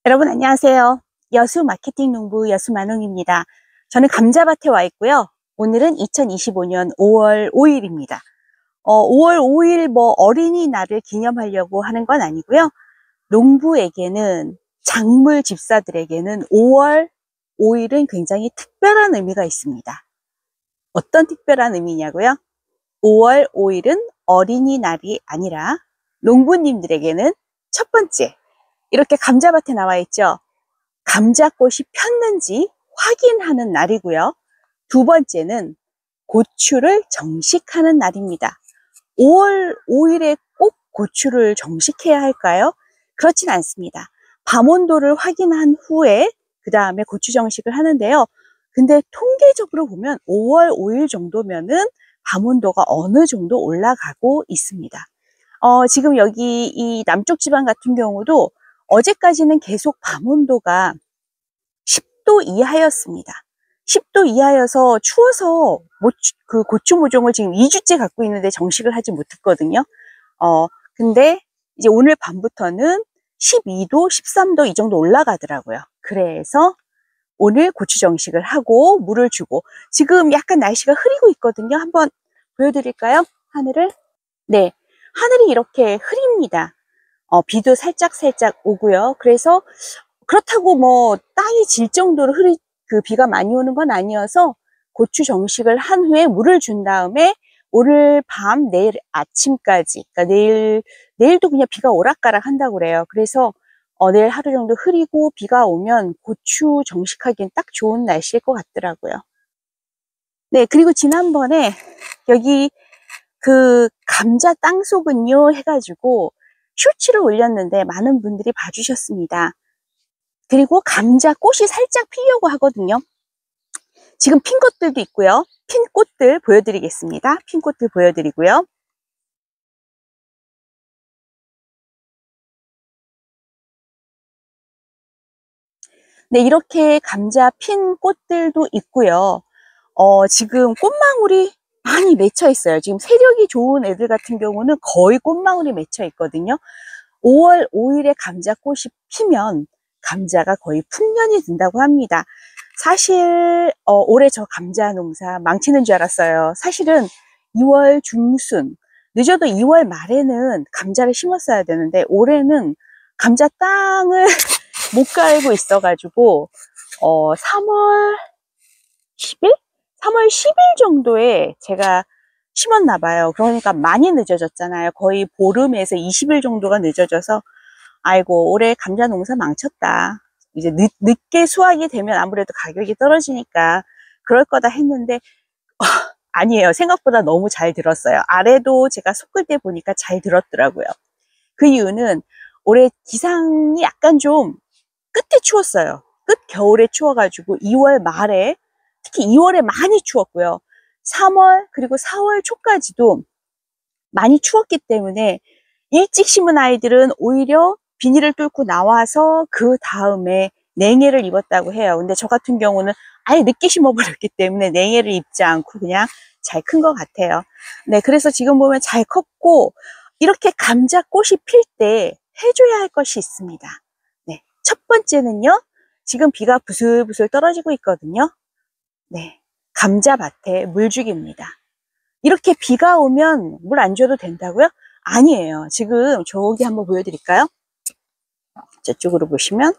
여러분 안녕하세요. 여수 마케팅 농부 여수만홍입니다. 저는 감자밭에 와 있고요. 오늘은 2025년 5월 5일입니다. 5월 5일 어린이날을 기념하려고 하는 건 아니고요. 농부에게는 작물 집사들에게는 5월 5일은 굉장히 특별한 의미가 있습니다. 어떤 특별한 의미냐고요? 5월 5일은 어린이날이 아니라 농부님들에게는 첫 번째, 이렇게 감자밭에 나와 있죠. 감자꽃이 폈는지 확인하는 날이고요. 두 번째는 고추를 정식하는 날입니다. 5월 5일에 꼭 고추를 정식해야 할까요? 그렇진 않습니다. 밤온도를 확인한 후에 그 다음에 고추 정식을 하는데요. 근데 통계적으로 보면 5월 5일 정도면은 밤온도가 어느 정도 올라가고 있습니다. 지금 여기 이 남쪽 지방 같은 경우도 어제까지는 계속 밤온도가 10도 이하였습니다. 10도 이하여서 추워서 그 고추 모종을 지금 2주째 갖고 있는데 정식을 하지 못했거든요. 근데 이제 오늘 밤부터는 12도, 13도 이 정도 올라가더라고요. 그래서 오늘 고추 정식을 하고 물을 주고, 지금 약간 날씨가 흐리고 있거든요. 한번 보여드릴까요? 하늘을. 네, 하늘이 이렇게 흐립니다. 비도 살짝 오고요. 그래서 그렇다고 땅이 질 정도로 비가 많이 오는 건 아니어서 고추 정식을 한 후에 물을 준 다음에 오늘 밤, 내일 아침까지, 그러니까 내일도 그냥 비가 오락가락 한다고 그래요. 그래서 내일 하루 정도 흐리고 비가 오면 고추 정식하기엔 딱 좋은 날씨일 것 같더라고요. 네, 그리고 지난번에 여기 그 감자 땅속은요 해가지고 쇼츠를 올렸는데 많은 분들이 봐주셨습니다. 그리고 감자 꽃이 살짝 피려고 하거든요. 지금 핀 것들도 있고요. 핀 꽃들 보여드리겠습니다. 핀 꽃들 보여드리고요. 네, 이렇게 감자 핀 꽃들도 있고요. 지금 꽃망울이 많이 맺혀 있어요. 지금 세력이 좋은 애들 같은 경우는 거의 꽃망울이 맺혀 있거든요. 5월 5일에 감자꽃이 피면 감자가 거의 풍년이 든다고 합니다. 사실 올해 저 감자 농사 망치는 줄 알았어요. 사실은 2월 중순, 늦어도 2월 말에는 감자를 심었어야 되는데 올해는 감자 땅을 못 갈고 있어가지고 3월 10일? 3월 10일 정도에 제가 심었나 봐요. 그러니까 많이 늦어졌잖아요. 거의 보름에서 20일 정도가 늦어져서 아이고 올해 감자 농사 망쳤다. 이제 늦게 수확이 되면 아무래도 가격이 떨어지니까 그럴 거다 했는데 아니에요. 생각보다 너무 잘 들었어요. 아래도 제가 섞을 때 보니까 잘 들었더라고요. 그 이유는 올해 기상이 약간 좀 끝에 추웠어요. 끝 겨울에 추워가지고 2월 말에, 특히 2월에 많이 추웠고요. 3월 그리고 4월 초까지도 많이 추웠기 때문에 일찍 심은 아이들은 오히려 비닐을 뚫고 나와서 그 다음에 냉해를 입었다고 해요. 근데 저 같은 경우는 아예 늦게 심어버렸기 때문에 냉해를 입지 않고 그냥 잘 큰 것 같아요. 네, 그래서 지금 보면 잘 컸고, 이렇게 감자꽃이 필 때 해줘야 할 것이 있습니다. 네, 첫 번째는요, 지금 비가 부슬부슬 떨어지고 있거든요. 네, 감자밭에 물주기입니다. 이렇게 비가 오면 물 안 줘도 된다고요? 아니에요. 지금 저기 한번 보여드릴까요? 저쪽으로 보시면,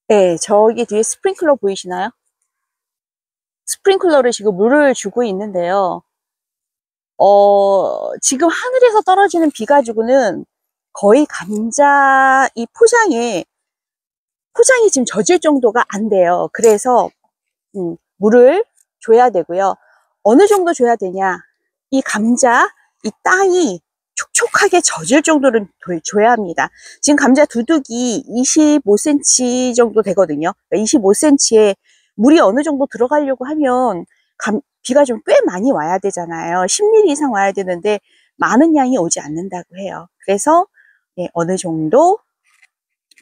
네, 저기 뒤에 스프링클러 보이시나요? 스프링클러를 지금 물을 주고 있는데요. 지금 하늘에서 떨어지는 비 가지고는 거의 감자 이 포장이 지금 젖을 정도가 안 돼요. 그래서 물을 줘야 되고요. 어느 정도 줘야 되냐? 이 감자, 이 땅이 촉촉하게 젖을 정도를 줘야 합니다. 지금 감자 두둑이 25cm 정도 되거든요. 25cm에 물이 어느 정도 들어가려고 하면 비가 좀 꽤 많이 와야 되잖아요. 10mm 이상 와야 되는데 많은 양이 오지 않는다고 해요. 그래서 어느 정도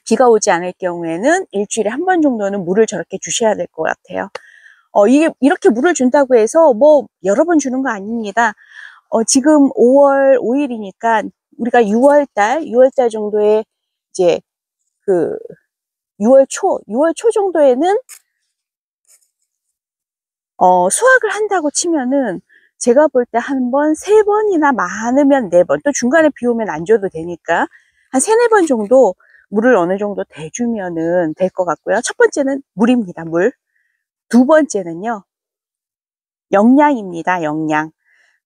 비가 오지 않을 경우에는 일주일에 한 번 정도는 물을 저렇게 주셔야 될 것 같아요. 이게 이렇게 물을 준다고 해서 여러 번 주는 거 아닙니다. 지금 5월 5일이니까 우리가 6월달 정도에 이제 그 6월 초 정도에는 수확을 한다고 치면은 제가 볼 때 한 번, 3번이나 많으면 4번, 또 중간에 비 오면 안 줘도 되니까 한 3, 4번 정도 물을 어느 정도 대주면은 될 것 같고요. 첫 번째는 물입니다, 물. 두 번째는요, 영양입니다, 영양.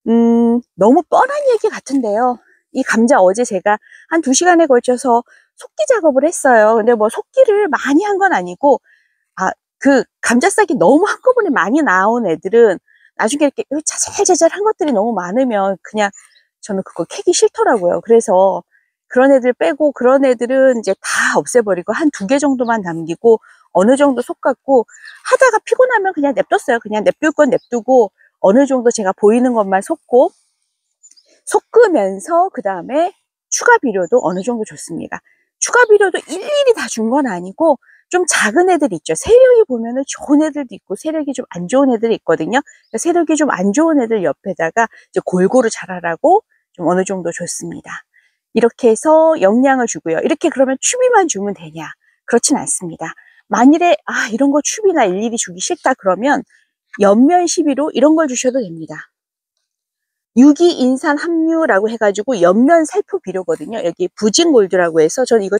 너무 뻔한 얘기 같은데요. 이 감자 어제 제가 한 2시간에 걸쳐서 속기 작업을 했어요. 근데 뭐 속기를 많이 한 건 아니고, 그 감자싹이 너무 한꺼번에 많이 나온 애들은 나중에 이렇게 자잘자잘한 것들이 너무 많으면 그냥 저는 그거 캐기 싫더라고요. 그래서 그런 애들 빼고 그런 애들은 이제 다 없애버리고 한 2개 정도만 남기고 어느 정도 솎았고 하다가 피곤하면 그냥 냅뒀어요. 그냥 냅둘 건 냅두고 어느 정도 제가 보이는 것만 솎고 솎으면서 그 다음에 추가 비료도 어느 정도 줬습니다. 추가 비료도 일일이 다 준 건 아니고 좀 작은 애들 있죠. 세력이 보면은 좋은 애들도 있고 세력이 좀 안 좋은 애들이 있거든요. 세력이 좀 안 좋은 애들 옆에다가 이제 골고루 자라라고 좀 어느 정도 줬습니다. 이렇게 해서 영양을 주고요. 이렇게 그러면 추비만 주면 되냐? 그렇진 않습니다. 만일에 이런 거 추비나 일일이 주기 싫다 그러면 연면 12로 이런 걸 주셔도 됩니다. 유기인산 함유라고 해가지고 옆면 살포 비료거든요. 여기 부진골드라고 해서 저는 이거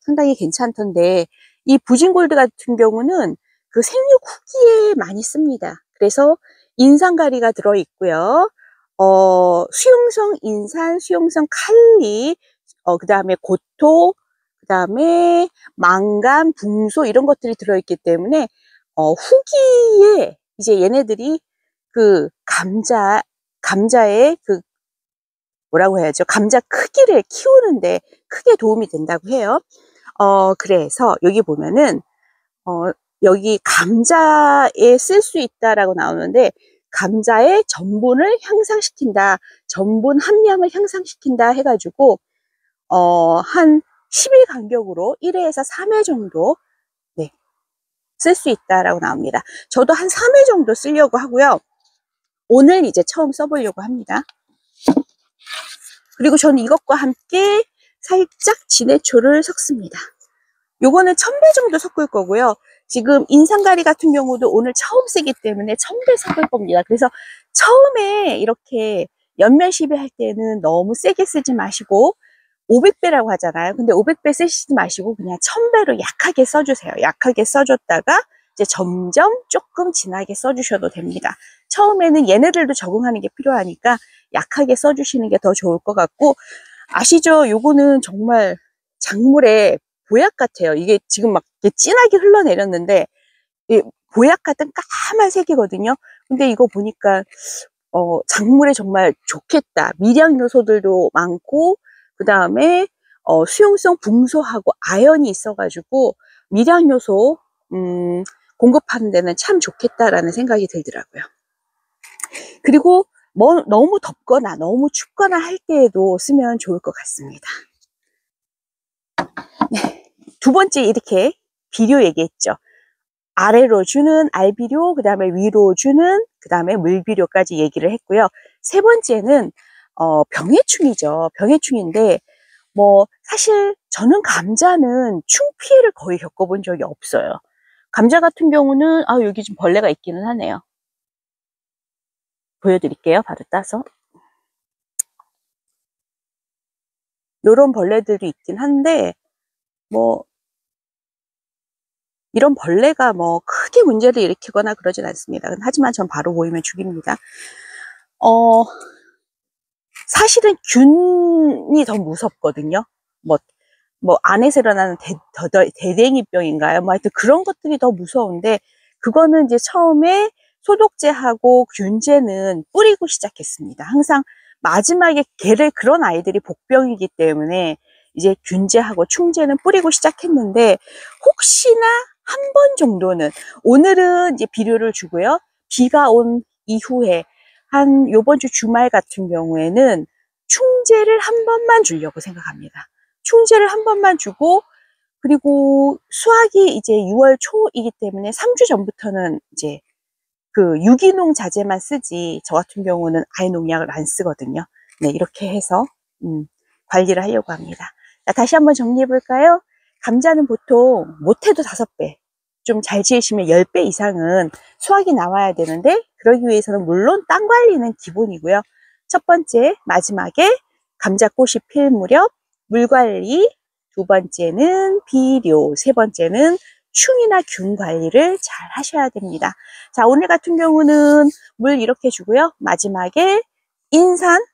상당히 괜찮던데 이 부진골드 같은 경우는 그 생육 후기에 많이 씁니다. 그래서 인산가리가 들어있고요. 수용성 인산, 수용성 칼리, 그 다음에 고토, 그 다음에 망간, 붕소 이런 것들이 들어있기 때문에 후기에 이제 얘네들이 그 감자의 그 뭐라고 해야죠? 감자 크기를 키우는데 크게 도움이 된다고 해요. 그래서 여기 보면은 여기 감자에 쓸 수 있다라고 나오는데 감자의 전분을 향상시킨다, 전분 함량을 향상시킨다 해가지고 한 10일 간격으로 1회에서 3회 정도 네, 쓸 수 있다라고 나옵니다. 저도 한 3회 정도 쓰려고 하고요. 오늘 이제 처음 써보려고 합니다. 그리고 저는 이것과 함께 살짝 진해초를 섞습니다. 요거는 1000배 정도 섞을 거고요. 지금 인산가리 같은 경우도 오늘 처음 쓰기 때문에 1000배 섞을 겁니다. 그래서 처음에 이렇게 연면 시비할 때는 너무 세게 쓰지 마시고 500배라고 하잖아요. 근데 500배 쓰시지 마시고 그냥 1000배로 약하게 써주세요. 약하게 써줬다가 이제 점점 조금 진하게 써주셔도 됩니다. 처음에는 얘네들도 적응하는 게 필요하니까 약하게 써주시는 게 더 좋을 것 같고, 아시죠? 요거는 정말 작물의 보약 같아요. 이게 지금 막 이렇게 진하게 흘러내렸는데 보약 같은 까만 색이거든요. 근데 이거 보니까 작물에 정말 좋겠다. 미량 요소들도 많고 그 다음에 수용성 붕소하고 아연이 있어가지고 미량 요소 공급하는 데는 참 좋겠다라는 생각이 들더라고요. 그리고 뭐 너무 덥거나 너무 춥거나 할 때에도 쓰면 좋을 것 같습니다. 네. 두 번째 이렇게 비료 얘기했죠. 아래로 주는 알비료, 그 다음에 위로 주는, 그 다음에 물비료까지 얘기를 했고요. 세 번째는 병해충이죠. 병해충인데 뭐 사실 저는 감자는 충 피해를 거의 겪어본 적이 없어요. 감자 같은 경우는 여기 좀 벌레가 있기는 하네요. 보여드릴게요. 바로 따서. 요런 벌레들도 있긴 한데 뭐 이런 벌레가 뭐 크게 문제를 일으키거나 그러진 않습니다. 하지만 전 바로 보이면 죽입니다. 사실은 균이 더 무섭거든요. 뭐 안에서 일어나는 대댕이병인가요? 뭐 하여튼 그런 것들이 더 무서운데 그거는 이제 처음에 소독제하고 균제는 뿌리고 시작했습니다. 항상 마지막에 그런 아이들이 복병이기 때문에 이제 균제하고 충제는 뿌리고 시작했는데 혹시나 한 번 정도는 오늘은 이제 비료를 주고요. 비가 온 이후에 한 요번 주 주말 같은 경우에는 충제를 한 번만 주려고 생각합니다. 충제를 한 번만 주고 그리고 수확이 이제 6월 초이기 때문에 3주 전부터는 이제 그 유기농 자재만 쓰지 저 같은 경우는 아예 농약을 안 쓰거든요. 네, 이렇게 해서 관리를 하려고 합니다. 자, 다시 한번 정리해 볼까요? 감자는 보통 못해도 5배, 좀 잘 지으시면 10배 이상은 수확이 나와야 되는데, 그러기 위해서는 물론 땅 관리는 기본이고요. 첫 번째, 마지막에 감자꽃이 필 무렵 물 관리, 두 번째는 비료, 세 번째는 충이나 균 관리를 잘 하셔야 됩니다. 자, 오늘 같은 경우는 물 이렇게 주고요. 마지막에 인산,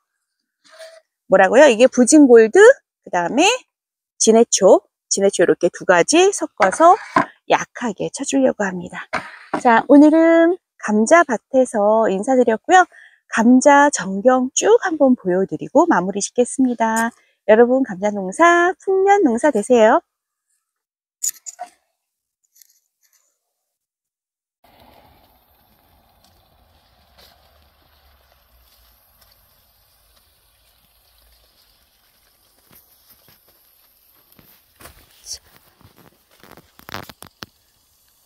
뭐라고요? 이게 부진골드, 그 다음에 진해초 이렇게 두 가지 섞어서 약하게 쳐주려고 합니다. 자, 오늘은 감자밭에서 인사드렸고요. 감자 전경 쭉 한번 보여드리고 마무리 짓겠습니다. 여러분, 감자 농사 풍년 농사 되세요.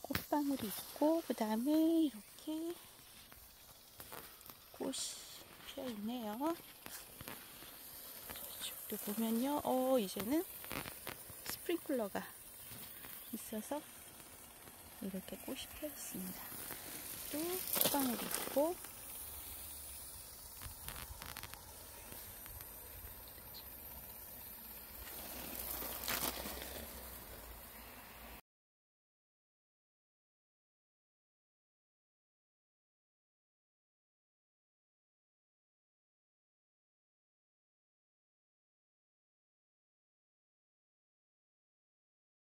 꽃방울이 있고, 그 다음에 이렇게 꽃이 피어 있네요. 저쪽도 보면요, 이제는 스프링클러가 있어서 이렇게 꽃이 피어 있습니다. 또 꽃방울이 있고,